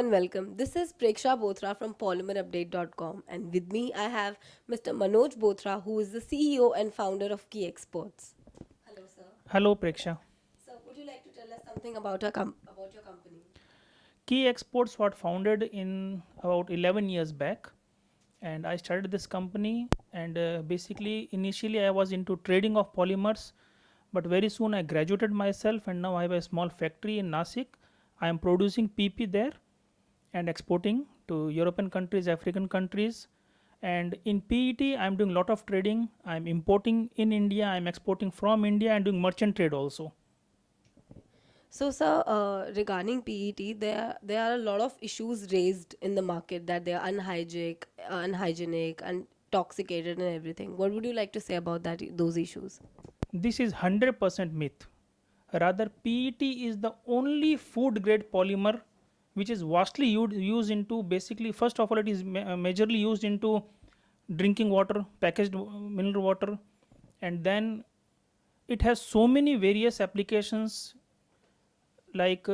and welcome. This is Preksha Bothra from polymerupdate.com, and with me I have Mr. Manoj Bothra, who is the CEO and founder of Key Exports. Hello, sir. Hello, Preksha. Sir, would you like to tell us something about your company? Key Exports was founded in about 11 years back, and I started this company. And basically, initially, I was into trading of polymers, but very soon I graduated myself, and now I have a small factory in Nasik. I am producing PP there and exporting to European countries, African countries. And in PET, I am doing a lot of trading. I am importing in India, I am exporting from India, and doing merchant trade also. So, sir, regarding PET, there are a lot of issues raised in the market that they are unhygienic, and intoxicated, and everything. What would you like to say about those issues? This is 100% myth. Rather, PET is the only food grade polymer which is vastly used into, basically, first of all, it is majorly used into drinking water, packaged mineral water, and then it has so many various applications. Like,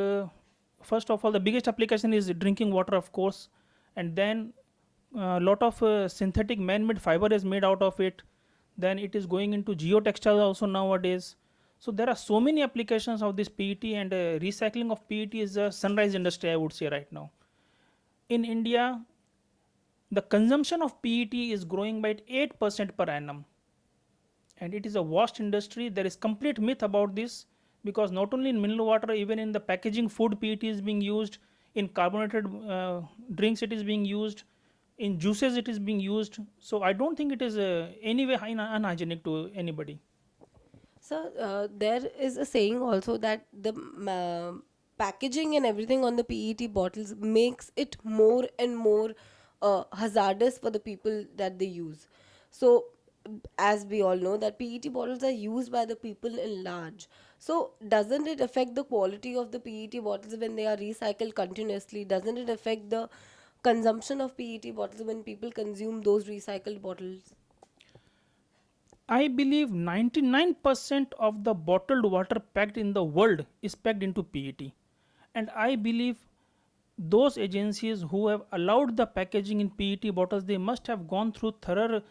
first of all, the biggest application is drinking water, of course, and then a lot of synthetic man made fiber is made out of it. Then it is going into geotextiles also nowadays. So there are so many applications of this PET, and recycling of PET is a sunrise industry, I would say, right now. In India, the consumption of PET is growing by 8% per annum, and it is a vast industry. There is complete myth about this, because not only in mineral water, even in the packaging food, PET is being used. In carbonated drinks, it is being used. In juices, it is being used. So I don't think it is any way unhygienic to anybody. So there is a saying also that the packaging and everything on the PET bottles makes it more and more hazardous for the people that they use. So as we all know that PET bottles are used by the people in large. So doesn't it affect the quality of the PET bottles when they are recycled continuously? Doesn't it affect the consumption of PET bottles when people consume those recycled bottles? I believe 99% of the bottled water packed in the world is packed into PET. And I believe those agencies who have allowed the packaging in PET bottles, they must have gone through thorough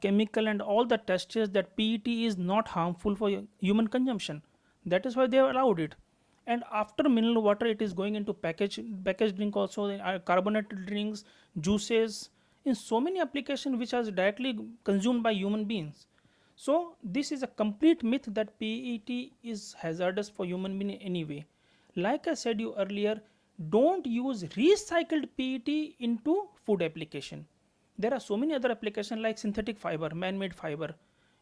chemical and all the tests that PET is not harmful for human consumption. That is why they have allowed it. And after mineral water, it is going into packaged drink also, carbonated drinks, juices, in so many applications which are directly consumed by human beings. So this is a complete myth that PET is hazardous for human being anyway. Like I said you earlier, don't use recycled PET into food application. There are so many other applications like synthetic fiber, man-made fiber.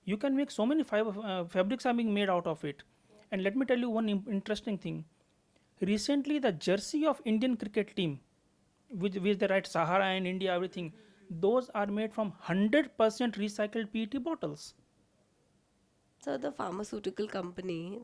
You can make so many fiber fabrics are being made out of it. And let me tell you one interesting thing. Recently, the jersey of Indian cricket team, which they write Sahara and India, everything, those are made from 100% recycled PET bottles. So the pharmaceuticals company,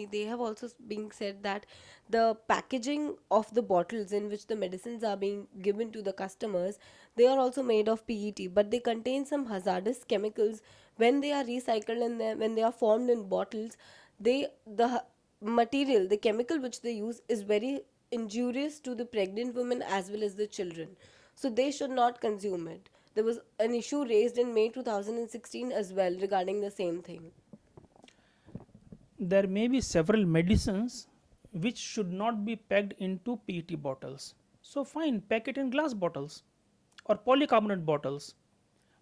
they have also been said that the packaging of the bottles in which the medicines are being given to the customers, they are also made of PET, but they contain some hazardous chemicals when they are recycled and when they are formed in bottles. The chemical which they use is very injurious to the pregnant women as well as the children. So they should not consume it. There was an issue raised in May 2016 as well regarding the same thing. There may be several medicines which should not be packed into PET bottles. So fine, pack it in glass bottles or polycarbonate bottles.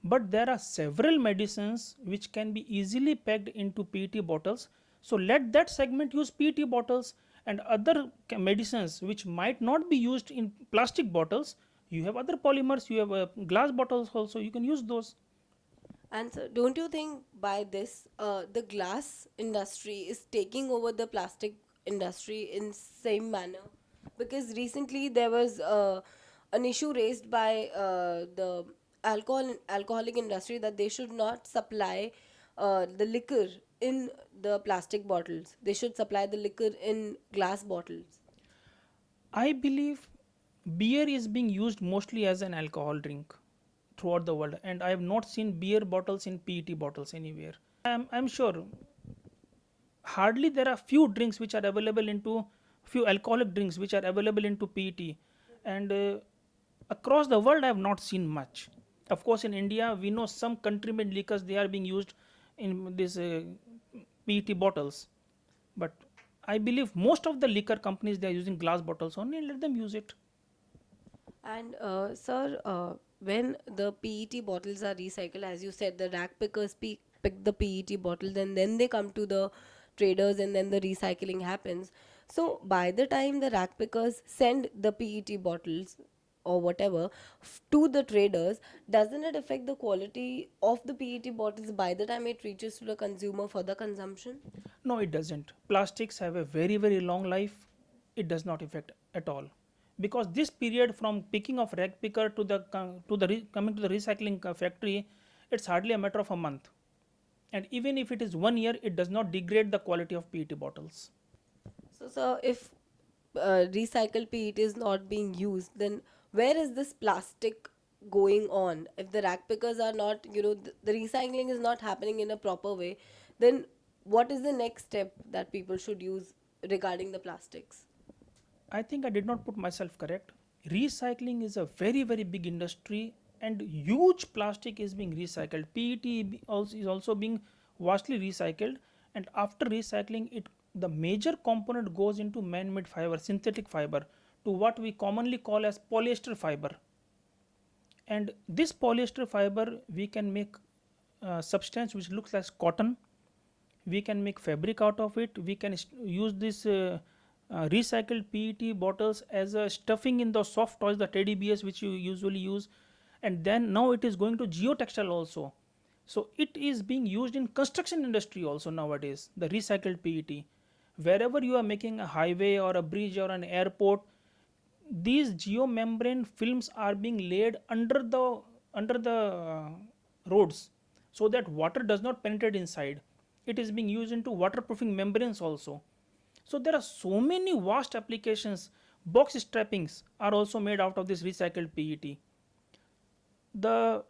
But there are several medicines which can be easily packed into PET bottles. So let that segment use PET bottles, and other medicines which might not be used in plastic bottles. You have other polymers, you have glass bottles also, you can use those. And so, don't you think by this, the glass industry is taking over the plastic industry in same manner? Because recently there was an issue raised by the alcoholic industry that they should not supply the liquor in the plastic bottles. They should supply the liquor in glass bottles. I believe beer is being used mostly as an alcohol drink throughout the world, and I have not seen beer bottles in PET bottles anywhere. I'm sure hardly there are few drinks which are available into few alcoholic drinks which are available into PET, and across the world I have not seen much. Of course, in India we know some country-made liquors they are being used in these PET bottles, but I believe most of the liquor companies they are using glass bottles only. Let them use it. And sir, when the PET bottles are recycled, as you said, the rack pickers pick the PET bottles and then they come to the traders and then the recycling happens. So by the time the rack pickers send the PET bottles or whatever to the traders, doesn't it affect the quality of the PET bottles by the time it reaches to the consumer for the consumption? No, it doesn't. Plastics have a very, very long life. It does not affect at all. Because this period from picking of rag picker to the coming to the recycling factory, it's hardly a matter of a month. And even if it is 1 year, it does not degrade the quality of PET bottles. So, sir, if recycled PET is not being used, then where is this plastic going on? If the rack pickers are not, the recycling is not happening in a proper way, then what is the next step that people should use regarding the plastics? I think I did not put myself correct. Recycling is a very, very big industry, and huge plastic is being recycled. Is also being vastly recycled, and after recycling it, the major component goes into man-made fiber, synthetic fiber, to what we commonly call as polyester fiber. And this polyester fiber we can make substance which looks like cotton. We can make fabric out of it. We can use this recycled PET bottles as a stuffing in the soft toys, the teddy bears which you usually use. And then now it is going to geotextile also. So it is being used in construction industry also nowadays, the recycled PET. Wherever you are making a highway or a bridge or an airport, these geomembrane films are being laid under the roads, so that water does not penetrate inside. It is being used into waterproofing membranes also. So there are so many vast applications. Box strappings are also made out of this recycled PET. The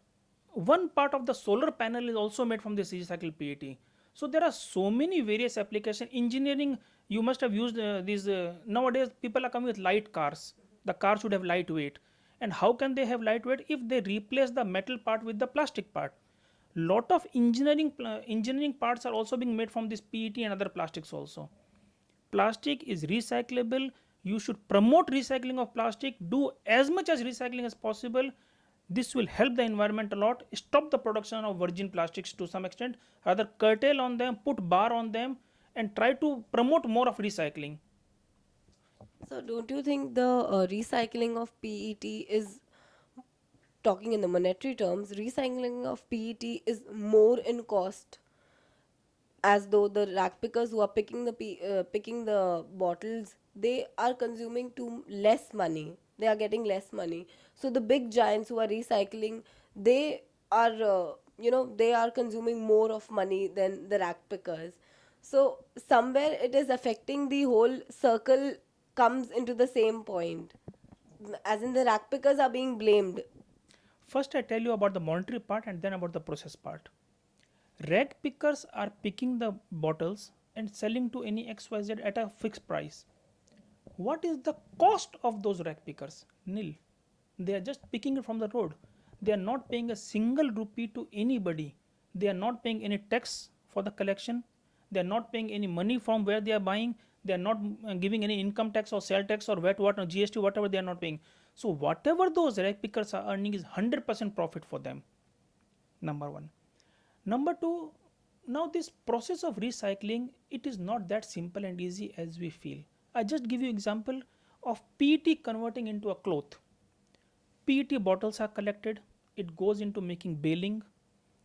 one part of the solar panel is also made from this recycled PET. So there are so many various applications. Engineering, you must have used these. Nowadays, people are coming with light cars. The car should have lightweight. And how can they have lightweight if they replace the metal part with the plastic part? Lot of engineering parts are also being made from this PET and other plastics also. Plastic is recyclable. You should promote recycling of plastic. Do as much as recycling as possible. This will help the environment a lot. Stop the production of virgin plastics to some extent. Rather curtail on them, put bar on them, and try to promote more of recycling. So, don't you think the recycling of PET is, talking in the monetary terms, recycling of PET is more in cost, as though the rack pickers who are picking the bottles, they are consuming too less money, they are getting less money. So the big giants who are recycling, they are they are consuming more of money than the rack pickers. So somewhere it is affecting, the whole circle comes into the same point, as in the rack pickers are being blamed. First, I tell you about the monetary part and then about the process part. Rag pickers are picking the bottles and selling to any XYZ at a fixed price. What is the cost of those rag pickers? Nil. They are just picking it from the road. They are not paying a single rupee to anybody. They are not paying any tax for the collection. They are not paying any money from where they are buying. They are not giving any income tax or sale tax or VAT, what, or GST, whatever they are not paying. So whatever those rag pickers are earning is 100% profit for them. Number one. Number two, now this process of recycling, it is not that simple and easy as we feel. I just give you example of PET converting into a cloth. PET bottles are collected, it goes into making baling,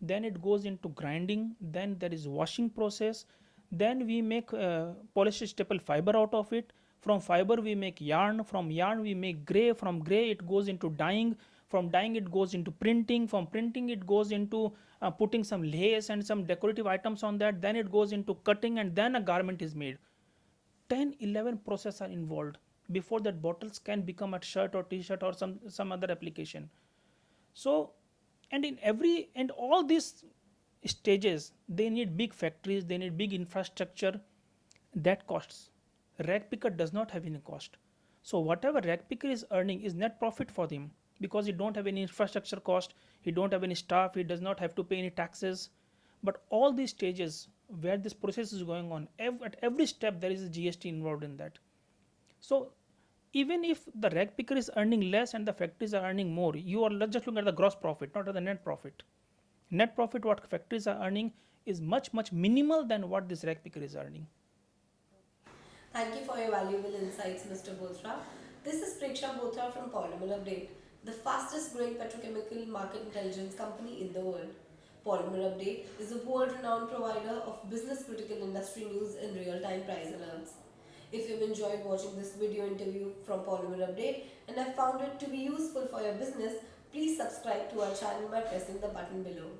then it goes into grinding, then there is washing process, then we make polyester staple fiber out of it. From fiber we make yarn, from yarn we make gray, from gray it goes into dyeing, from dyeing it goes into printing, from printing it goes into putting some lace and some decorative items on that, then it goes into cutting, and then a garment is made. 10-11 processes are involved before that bottles can become a shirt or t-shirt or some other application. So, and in every and all these stages they need big factories, they need big infrastructure. That costs. rag picker does not have any cost. So whatever rag picker is earning is net profit for him because he don't have any infrastructure cost, he don't have any staff, he does not have to pay any taxes. But all these stages where this process is going on, at every step there is a GST involved in that. So even if the rag picker is earning less and the factories are earning more, you are just looking at the gross profit, not at the net profit. Net profit what factories are earning is much minimal than what this rag picker is earning. Thank you for your valuable insights, Mr. Bothra. This is Preksha Bothra from Polymer Update, the fastest growing petrochemical market intelligence company in the world. Polymer Update is a world renowned provider of business critical industry news and real time price alerts. If you've enjoyed watching this video interview from Polymer Update and have found it to be useful for your business, please subscribe to our channel by pressing the button below.